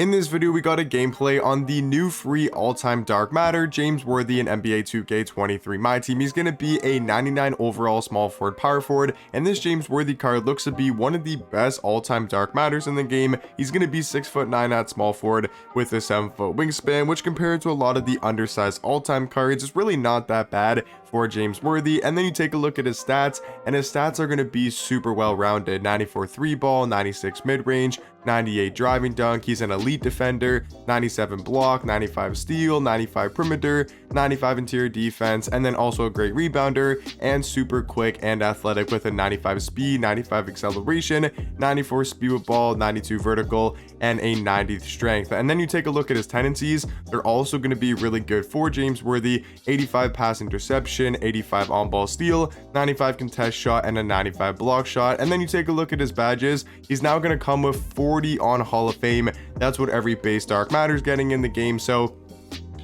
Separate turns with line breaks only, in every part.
In this video, we got a gameplay on the new free all-time dark matter, James Worthy in NBA 2K23 Myteam. He's going to be a 99 overall small forward power forward, and this James Worthy card looks to be one of the best all-time dark matters in the game. He's going to be 6'9" at small forward with a 7-foot wingspan, which compared to a lot of the undersized all-time cards is really not that bad for James Worthy. And then you take a look at his stats, and his stats are going to be super well rounded. 94 3 ball, 96 mid-range, 98 driving dunk. He's an elite defender, 97 block, 95 steal, 95 perimeter, 95 interior defense, and then also a great rebounder and super quick and athletic with a 95 speed, 95 acceleration, 94 speed with ball, 92 vertical, and a 90 strength. And then you take a look at his tendencies, they're also going to be really good for James Worthy. 85 pass interception, 85 on ball steal, 95 contest shot, and a 95 block shot. And then you take a look at his badges, he's now going to come with 40 on Hall of Fame. That's what every base dark matter is getting in the game, so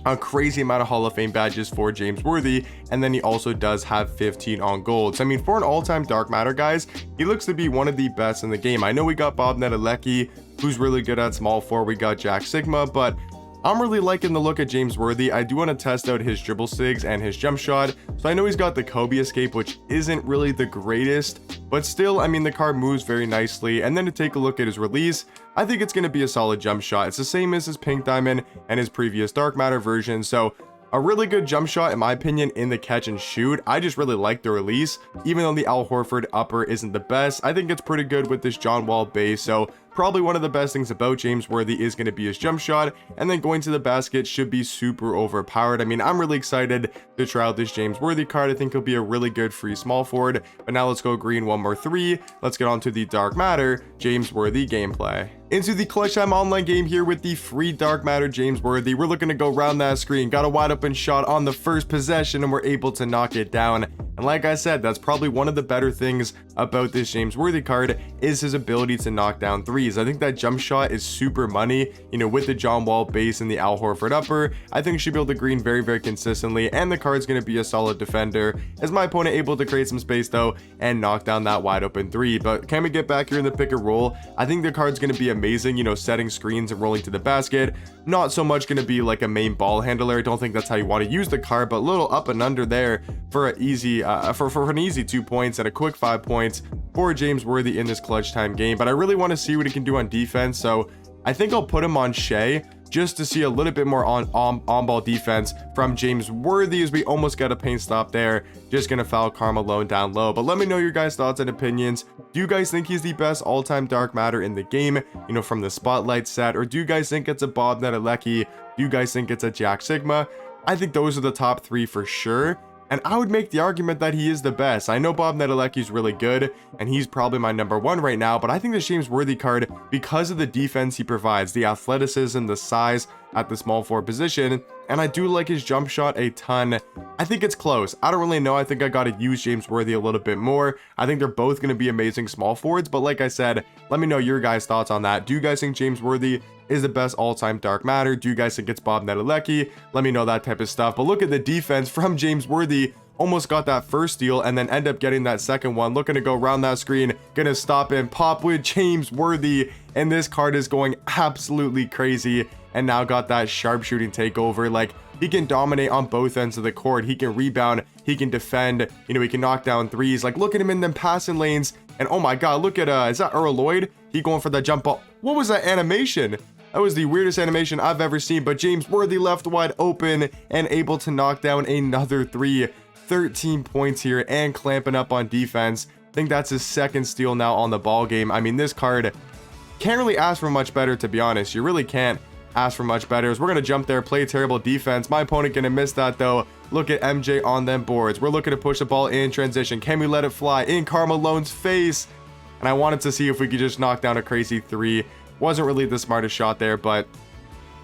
a crazy amount of Hall of Fame badges for James Worthy. And then he also does have 15 on gold. So I mean, for an all-time dark matter, guys, he looks to be one of the best in the game. I know we got Bob Nedelecki, who's really good at small forward. We got Jack Sigma, but I'm really liking the look at James Worthy. I do want to test out his dribble sigs and his jump shot. So I know he's got the Kobe escape, which isn't really the greatest, but still, I mean, the card moves very nicely. And then to take a look at his release, I think it's going to be a solid jump shot. It's the same as his Pink Diamond and his previous dark matter version. So a really good jump shot, in my opinion, in the catch and shoot. I just really like the release. Even though the Al Horford upper isn't the best, I think it's pretty good with this John Wall base. So probably one of the best things about James Worthy is going to be his jump shot, and then going to the basket should be super overpowered. I mean, I'm really excited to try out this James Worthy card. I think he'll be a really good free small forward. But now let's go green 1 more 3. Let's get on to the dark matter James Worthy gameplay. Into the clutch time online game here with the free dark matter James Worthy. We're looking to go round that screen, got a wide open shot on the first possession, and we're able to knock it down. And like I said, that's probably one of the better things about this James Worthy card is his ability to knock down threes. I think that jump shot is super money, you know, with the John Wall base and the Al Horford upper. I think he should be able to green very, very consistently, and the card's going to be a solid defender. As my opponent able to create some space though and knock down that wide open 3. But can we get back here in the pick and roll? I think the card's going to be amazing, you know, setting screens and rolling to the basket. Not so much going to be like a main ball handler. I don't think that's how you want to use the card, but a little up and under there for an easy for an easy 2 points and a quick 5 points for James Worthy in this clutch time game. But I really want to see what he can do on defense, so I think I'll put him on Shea just to see a little bit more on ball defense from James Worthy, as we almost got a paint stop there. Just gonna foul Carmelo down low. But let me know your guys' thoughts and opinions. Do you guys think he's the best all-time dark matter in the game, you know, from the spotlight set, or do you guys think it's a Bob Nedelecki? Do you guys think it's a Jack Sigma? I think those are the top 3 for sure, and I would make the argument that he is the best. I know Bob Nedelecki is really good, and he's probably my number 1 right now, but I think the James Worthy card, because of the defense he provides, the athleticism, the size at the small forward position, and I do like his jump shot a ton. I think it's close. I don't really know. I think I got to use James Worthy a little bit more. I think they're both going to be amazing small forwards, but like I said, let me know your guys' thoughts on that. Do you guys think James Worthy is the best all-time dark matter? Do you guys think it's Bob Nedelecki? Let me know that type of stuff. But look at the defense from James Worthy. Almost got that first steal and then end up getting that second one. Looking to go around that screen, gonna stop and pop with James Worthy, and this card is going absolutely crazy. And now got that sharpshooting takeover. Like, he can dominate on both ends of the court. He can rebound, he can defend, you know, he can knock down threes. Like, look at him in them passing lanes, and oh my god, look at is that Earl Lloyd? He going for that jump ball. What was that animation? That was the weirdest animation I've ever seen. But James Worthy left wide open and able to knock down another 3. 13 points here and clamping up on defense. I think that's his second steal now on the ball game. I mean, this card can't really ask for much better, to be honest. You really can't ask for much better. As we're gonna jump there, play terrible defense. My opponent gonna miss that though. Look at MJ on them boards. We're looking to push the ball in transition. Can we let it fly in Carmelo's face? And I wanted to see if we could just knock down a crazy 3. Wasn't really the smartest shot there, but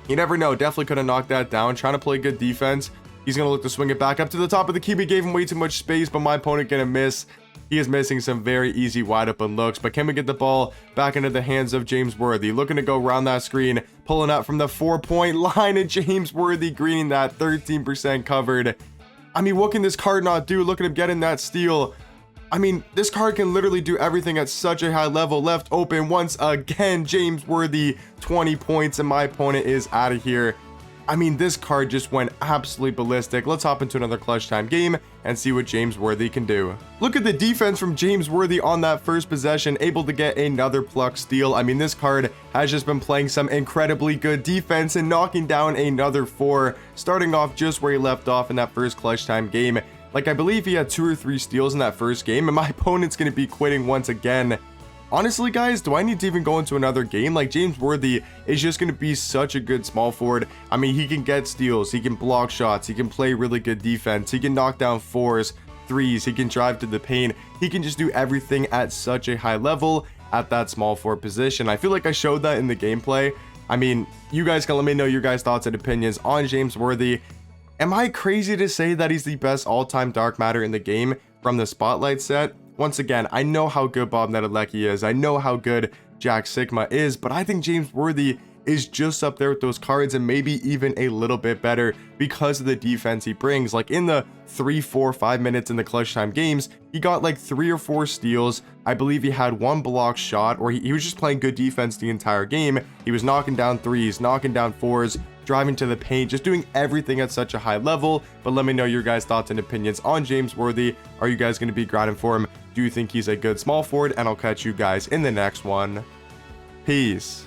you never know. Definitely could have knocked that down. Trying to play good defense. He's going to look to swing it back up to the top of the key. We gave him way too much space, but my opponent going to miss. He is missing some very easy wide open looks, but can we get the ball back into the hands of James Worthy? Looking to go around that screen, pulling up from the 4-point line, and James Worthy greening that 13% covered. I mean, what can this card not do? Look at him getting that steal. I mean, this card can literally do everything at such a high level. Left open once again, James Worthy, 20 points, and my opponent is out of here. I mean, this card just went absolutely ballistic. Let's hop into another clutch time game and see what James Worthy can do. Look at the defense from James Worthy on that first possession, able to get another pluck steal. I mean, this card has just been playing some incredibly good defense and knocking down another 4, starting off just where he left off in that first clutch time game. Like, I believe he had 2 or 3 steals in that first game, and my opponent's going to be quitting once again. Honestly, guys, do I need to even go into another game? Like, James Worthy is just going to be such a good small forward. I mean, he can get steals, he can block shots, he can play really good defense, he can knock down 4s, 3s, he can drive to the paint, he can just do everything at such a high level at that small forward position. I feel like I showed that in the gameplay. I mean, you guys can let me know your guys' thoughts and opinions on James Worthy. Am I crazy to say that he's the best all-time dark matter in the game from the Spotlight set? Once again, I know how good Bob Nedelecki is, I know how good Jack Sigma is, but I think James Worthy is just up there with those cards and maybe even a little bit better because of the defense he brings. Like in the 3, 4, 5 minutes in the clutch time games, he got like 3 or 4 steals. I believe he had 1 block shot, or he was just playing good defense the entire game. He was knocking down 3s, knocking down 4s, driving to the paint, just doing everything at such a high level. But let me know your guys' thoughts and opinions on James Worthy. Are you guys going to be grinding for him? Do you think he's a good small forward? And I'll catch you guys in the next one. Peace.